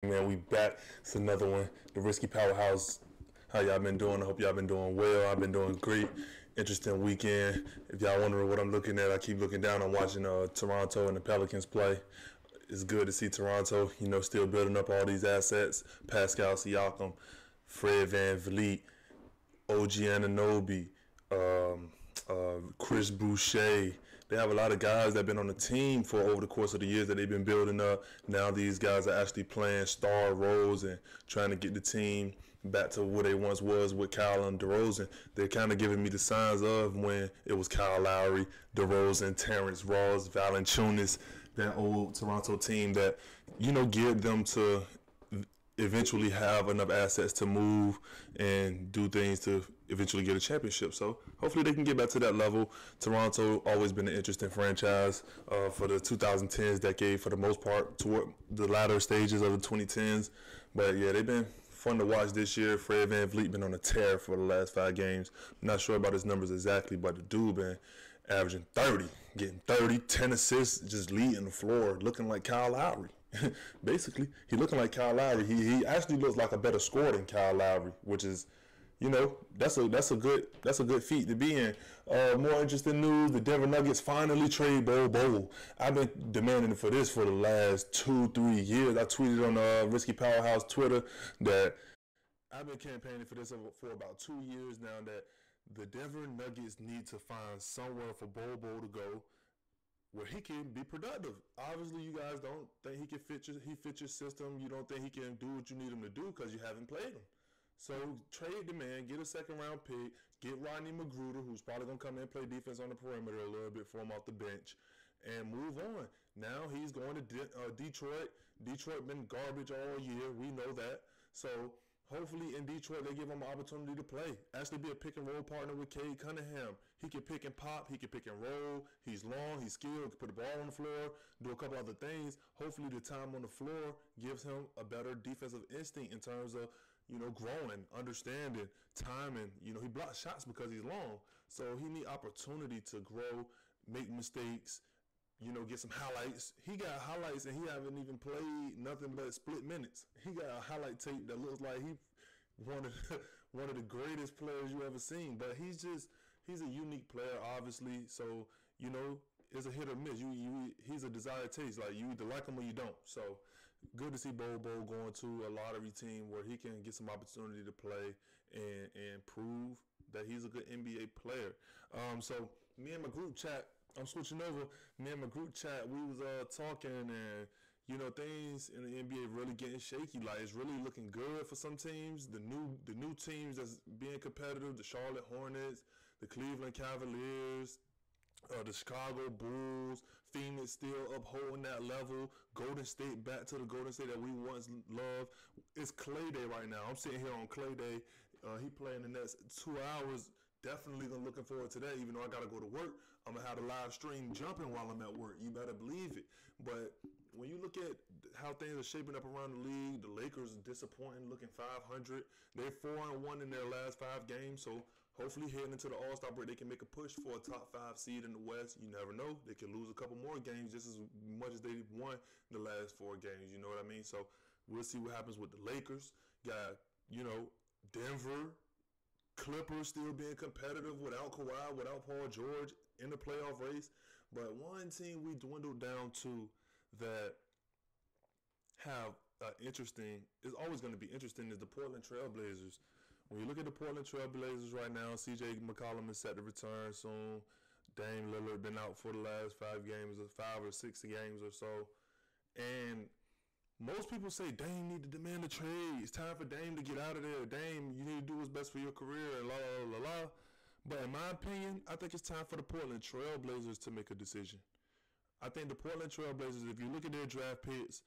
Man, we back. It's another one. The RiSSky Powerhouse. How y'all been doing? I hope y'all been doing well. I've been doing great. Interesting weekend. If y'all wondering what I'm looking at, I keep looking down. I'm watching Toronto and the Pelicans play. It's good to see Toronto, still building up all these assets. Pascal Siakam, Fred VanVleet, OG Anunoby, Chris Boucher. They have a lot of guys that have been on the team for over the course of the years that they've been building up. Now these guys are actually playing star roles and trying to get the team back to what they once was with Kyle and DeRozan. They're kind of giving me the signs of when it was Kyle Lowry, DeRozan, Terrence Ross, Valanciunas, that old Toronto team that, geared them to eventually have enough assets to move and do things to eventually get a championship. So hopefully they can get back to that level. Toronto always been an interesting franchise for the 2010s decade for the most part, toward the latter stages of the 2010s. But yeah, they've been fun to watch this year. Fred VanVleet been on a tear for the last 5 games. I'm not sure about his numbers exactly, but the dude been averaging 30, getting 30, 10 assists, just leading the floor, looking like Kyle Lowry. Basically, he looking like Kyle Lowry. He actually looks like a better scorer than Kyle Lowry, which is, that's a good feat to be in. More interesting news: the Denver Nuggets finally trade Bol. I've been demanding for this for the last 2-3 years. I tweeted on RiSSky Powerhouse Twitter that I've been campaigning for this for about 2 years now. That the Denver Nuggets need to find somewhere for Bol to go where he can be productive. Obviously, you guys don't think he fit your system. You don't think he can do what you need him to do because you haven't played him. So trade the man, get a second round pick, get Rodney McGruder, who's probably gonna come in and play defense on the perimeter a little bit for him off the bench, and move on. Now he's going to Detroit. Detroit been garbage all year. We know that. So hopefully in Detroit they give him an opportunity to play. Actually be a pick and roll partner with Cade Cunningham. He can pick and pop, he can pick and roll, he's long, he's skilled, he can put the ball on the floor, do a couple other things. Hopefully the time on the floor gives him a better defensive instinct in terms of, growing, understanding, timing. He blocks shots because he's long. So he need opportunity to grow, make mistakes, get some highlights. He got highlights and he haven't even played nothing but split minutes. He got a highlight tape that looks like he one of one of the greatest players you ever seen. But he's a unique player, obviously. So it's a hit or miss. He's a desired taste. Like you either like him or you don't. So good to see Bol going to a lottery team where he can get some opportunity to play and prove that he's a good NBA player. So me and my group chat, I'm switching over. Me and my group chat, we was talking, and things in the NBA really getting shaky. Like it's really looking good for some teams. The new teams that's being competitive: the Charlotte Hornets, the Cleveland Cavaliers, the Chicago Bulls, Phoenix still upholding that level. Golden State back to the Golden State that we once loved. It's Clay Day right now. I'm sitting here on Clay Day. He playing the next 2 hours. Definitely looking forward to that. Even though I gotta go to work, I'm gonna have the live stream jumping while I'm at work. You better believe it. But when you look at how things are shaping up around the league, the Lakers are disappointing, looking 500. They're 4-1 in their last 5 games. So hopefully heading into the All-Star break, they can make a push for a top 5 seed in the West. You never know. They could lose a couple more games just as much as they won the last 4 games. You know what I mean? So we'll see what happens with the Lakers. Got, Denver, Clippers still being competitive without Kawhi, without Paul George in the playoff race. But one team we dwindled down to that have interesting, is always going to be interesting, is the Portland Trailblazers. When you look at the Portland Trailblazers right now, CJ McCollum is set to return soon. Dame Lillard been out for the last 5 games, or 5 or 6 games or so. And most people say Dame need to demand a trade. It's time for Dame to get out of there. Dame, you need to do what's best for your career and la la la la. But in my opinion, I think it's time for the Portland Trailblazers to make a decision. I think the Portland Trailblazers, if you look at their draft picks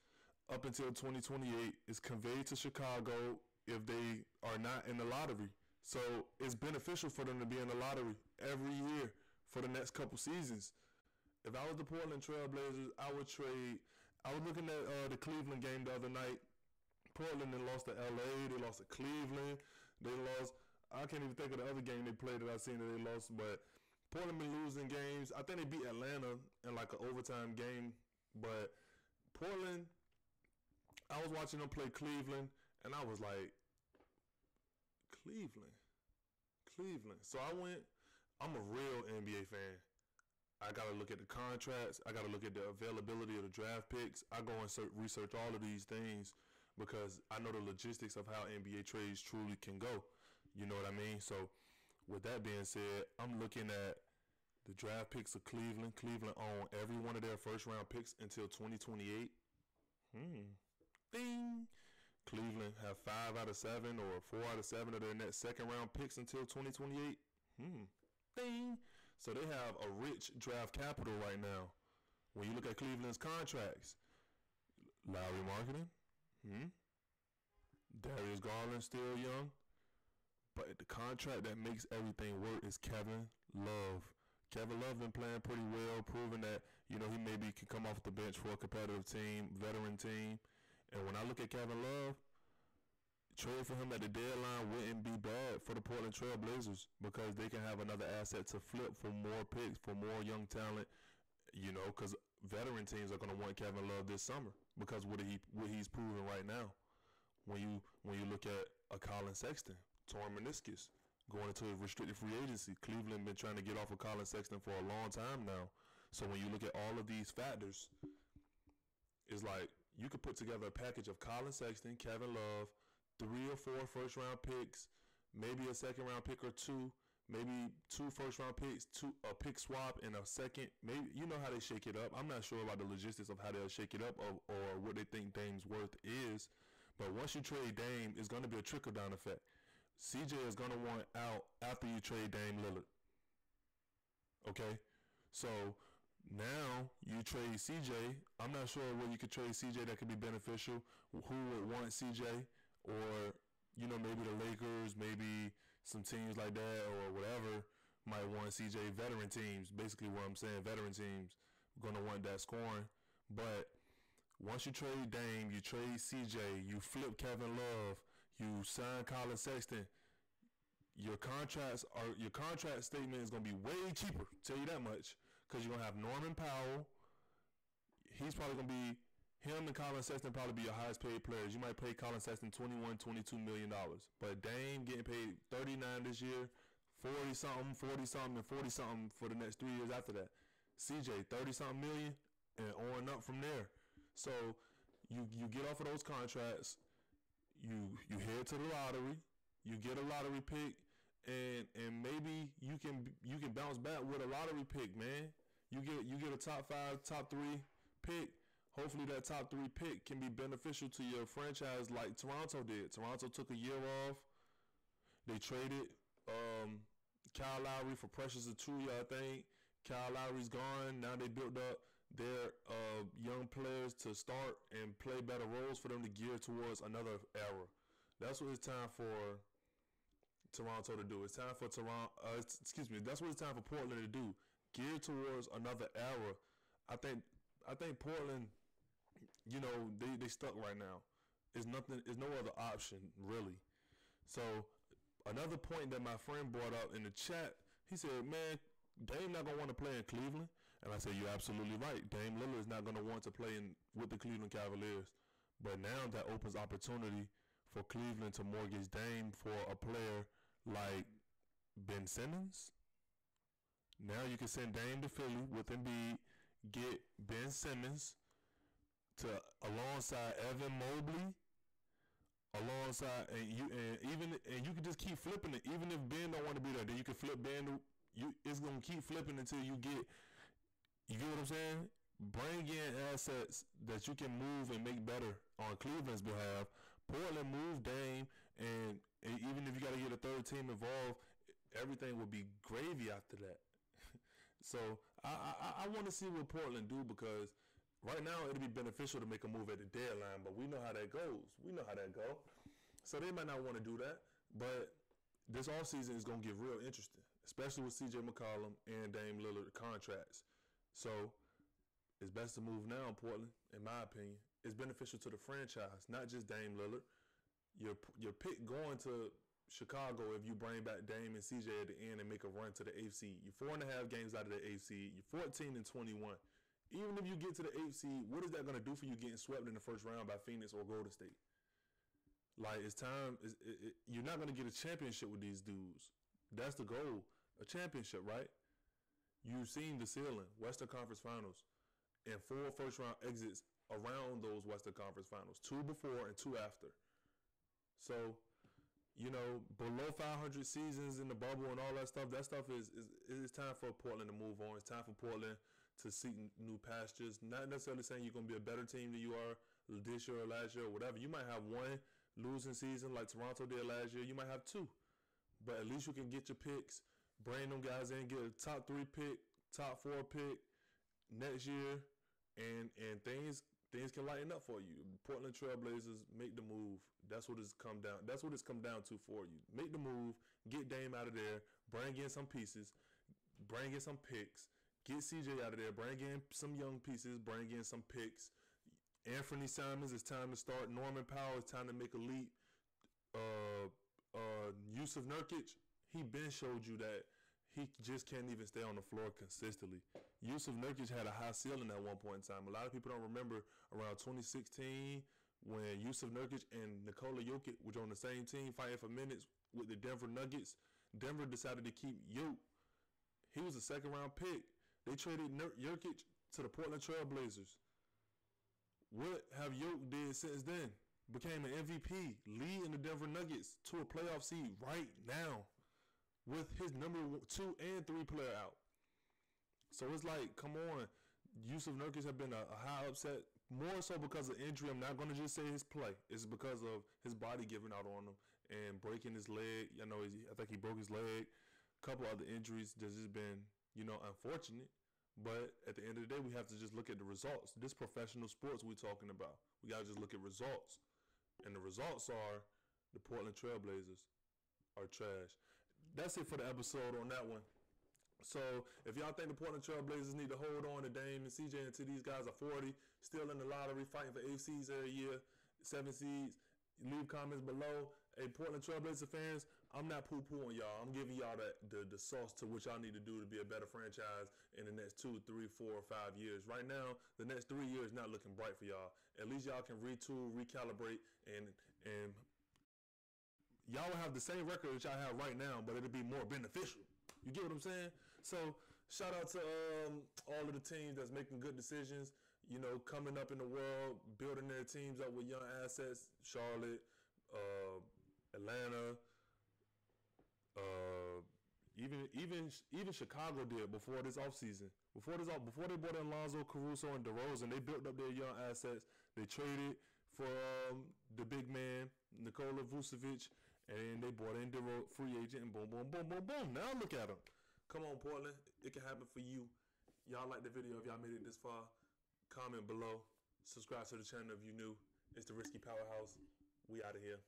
up until 2028, is conveyed to Chicago if they are not in the lottery. So it's beneficial for them to be in the lottery every year for the next couple seasons. If I was the Portland Trailblazers, I would trade. I was looking at the Cleveland game the other night. Portland then lost to LA. They lost to Cleveland. They lost. I can't even think of the other game they played that I seen that they lost. But Portland been losing games. I think they beat Atlanta in like an overtime game. But Portland, I was watching them play Cleveland, and I was like, Cleveland. So I went. I'm a real NBA fan. I gotta look at the contracts. I gotta look at the availability of the draft picks. I go and research all of these things because I know the logistics of how NBA trades truly can go. You know what I mean? So, with that being said, I'm looking at the draft picks of Cleveland. Cleveland own every one of their first round picks until 2028. Ding. Cleveland have 5 out of 7 or 4 out of 7 of their next second round picks until 2028. Ding. So they have a rich draft capital right now. When you look at Cleveland's contracts, Lowry marketing, Darius Garland still young, but the contract that makes everything work is Kevin Love. Kevin Love been playing pretty well, proving that he maybe can come off the bench for a competitive team, veteran team. And when I look at Kevin Love, trade for him at the deadline wouldn't be bad for the Portland Trail Blazers because they can have another asset to flip for more picks, for more young talent, because veteran teams are going to want Kevin Love this summer because what he's proving right now. When you look at a Colin Sexton, torn meniscus, going into a restricted free agency, Cleveland been trying to get off of Colin Sexton for a long time now. So when you look at all of these factors, it's like you could put together a package of Colin Sexton, Kevin Love, 3 or 4 first round picks, maybe a second round pick or 2, maybe 2 first round picks, a pick swap and a second. Maybe how they shake it up. I'm not sure about the logistics of how they'll shake it up or what they think Dame's worth is. But once you trade Dame, it's going to be a trickle down effect. CJ is going to want out after you trade Dame Lillard. Okay? So now you trade CJ. I'm not sure where you could trade CJ that could be beneficial. Who would want CJ? Or, maybe the Lakers, maybe some teams like that or whatever might want CJ. Veteran teams, basically what I'm saying, veteran teams going to want that scoring. But once you trade Dame, you trade CJ, you flip Kevin Love, you sign Colin Sexton, your contract statement is going to be way cheaper, tell you that much, because you're going to have Norman Powell. He's probably going to be, him and Colin Sexton probably be your highest paid players. You might pay Colin Sexton $21-22 million. But Dame getting paid $39 this year, 40-something, and 40-something for the next 3 years after that. CJ, $30-something million and on up from there. So you get off of those contracts, you head to the lottery, you get a lottery pick, and maybe you can bounce back with a lottery pick, man. You get a top 5, top 3 pick. Hopefully that top 3 pick can be beneficial to your franchise like Toronto did. Toronto took a year off. They traded Kyle Lowry for Precious Achiuwa, I think. Kyle Lowry's gone. Now they built up their young players to start and play better roles for them to gear towards another era. That's what it's time for Toronto to do. It's time for That's what it's time for Portland to do. Gear towards another era. I think Portland, they stuck right now. There's no other option really. So another point that my friend brought up in the chat, he said, man, Dame not going to want to play in Cleveland. And I said, you're absolutely right. Dame Lillard is not going to want to play with the Cleveland Cavaliers. But now that opens opportunity for Cleveland to mortgage Dame for a player like Ben Simmons. Now you can send Dame to Philly with Embiid, get Ben Simmons to alongside Evan Mobley, alongside and you can just keep flipping it. Even if Ben don't want to be there, then you can flip Ben. It's gonna keep flipping until you get what I'm saying. Bring in assets that you can move and make better on Cleveland's behalf. Portland move Dame, and even if you got to get a third team involved, everything will be gravy after that. So I want to see what Portland do, because right now it'll be beneficial to make a move at the deadline, but we know how that goes. So they might not want to do that, but this offseason is going to get real interesting, especially with CJ McCollum and Dame Lillard contracts. So it's best to move now in Portland, in my opinion. It's beneficial to the franchise, not just Dame Lillard. Your pick going to Chicago, if you bring back Dame and CJ at the end and make a run to the 8th seed. You're 4.5 games out of the 8th seed. You're 14-21. Even if you get to the 8th seed, what is that going to do for you getting swept in the first round by Phoenix or Golden State? Like, it's time. You're not going to get a championship with these dudes. That's the goal. A championship, right? You've seen the ceiling, Western Conference Finals, and 4 first-round exits around those Western Conference Finals. 2 before and 2 after. So, you know, below 500 seasons in the bubble and all that stuff is time for Portland to move on. It's time for Portland to seek new pastures. Not necessarily saying you're going to be a better team than you are this year or last year or whatever. You might have 1 losing season like Toronto did last year. You might have 2. But at least you can get your picks, bring them guys in, get a top 3 pick, top 4 pick next year, and things can lighten up for you. Portland Trailblazers, make the move. That's what it's come down. That's what it's come down to for you. Make the move, get Dame out of there, bring in some pieces, bring in some picks, get CJ out of there, bring in some young pieces, bring in some picks. Anthony Simons, it's time to start. Norman Powell, it's time to make a leap. Yusuf Nurkic, he been showed you that he just can't even stay on the floor consistently. Yusuf Nurkic had a high ceiling at one point in time. A lot of people don't remember around 2016 when Yusuf Nurkic and Nikola Jokic were on the same team fighting for minutes with the Denver Nuggets. Denver decided to keep Jokic. He was a second-round pick. They traded Jokic to the Portland Trailblazers. What have Jokic did since then? Became an MVP, leading the Denver Nuggets to a playoff seed right now with his number 2 and 3 player out. So it's like, come on. Yusuf Nurkic has been a high upset, more so because of injury. I'm not going to just say his play. It's because of his body giving out on him and breaking his leg. I think he broke his leg. A couple other injuries that's just been, unfortunate. But at the end of the day, we have to just look at the results. This professional sports we're talking about. We got to just look at results. And the results are the Portland Trailblazers are trash. That's it for the episode on that one. So if y'all think the Portland Trailblazers need to hold on to Dame and CJ until these guys are 40, still in the lottery, fighting for 8 seeds every year, 7 seeds, leave comments below. Hey, Portland Trailblazer fans, I'm not poo-pooing y'all. I'm giving y'all the sauce to what y'all need to do to be a better franchise in the next 2, 3, 4, or 5 years. Right now, the next 3 years not looking bright for y'all. At least y'all can retool, recalibrate, and y'all will have the same record that y'all have right now, but it'll be more beneficial. You get what I'm saying? So shout out to all of the teams that's making good decisions, coming up in the world, building their teams up with young assets. Charlotte, Atlanta, even Chicago did before this offseason. Before they brought in Lonzo, Caruso, and DeRozan, they built up their young assets. They traded for the big man, Nikola Vucevic, and they brought in the free agent, and boom, boom, boom, boom, boom. Now look at them. Come on, Portland. It can happen for you. Y'all like the video if y'all made it this far. Comment below. Subscribe to the channel if you're new. It's the RiSSky Powerhouse. We out of here.